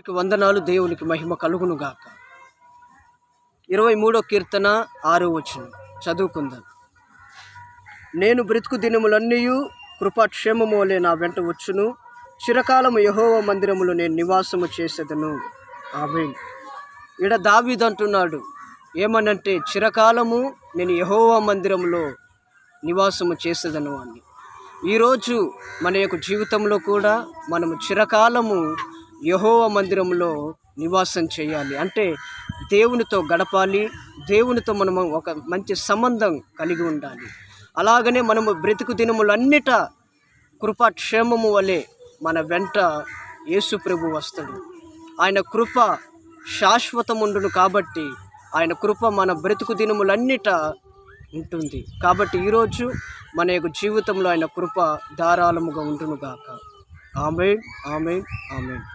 అందరికి వందనాలు. దేవునికి మహిమ కలుగును గాక. 23వ కీర్తన 6వ వచనం చదువుకుందాం. నేను బ్రతుకు దినములన్నీయు కృపాక్షేమము వలె నా వెంట వచ్చును. చిరకాలము యెహోవా మందిరములో నేను నివాసము చేసేదను. ఆమేన్. ఈడ దావీదు అంటున్నాడు ఏమనంటే, చిరకాలము నేను యెహోవా మందిరములో నివాసము చేసేదను అని. ఈరోజు మన యొక్క జీవితంలో కూడా మనము చిరకాలము యెహోవా మందిరంలో నివాసం చేయాలి. అంటే దేవునితో గడపాలి, దేవునితో మనము ఒక మంచి సంబంధం కలిగి ఉండాలి. అలాగనే మనము బ్రతుకు దినములన్నిట కృపాక్షేమము వలె మన వెంట యేసు ప్రభు వస్తాడు. ఆయన కృప శాశ్వతముండును కాబట్టి ఆయన కృప మన బ్రతుకు దినములన్నిట ఉంటుంది. కాబట్టి ఈరోజు మన యొక్క జీవితంలో ఆయన కృప ధారాళముగా ఉండును గాక. ఆమేన్, ఆమేన్, ఆమేన్.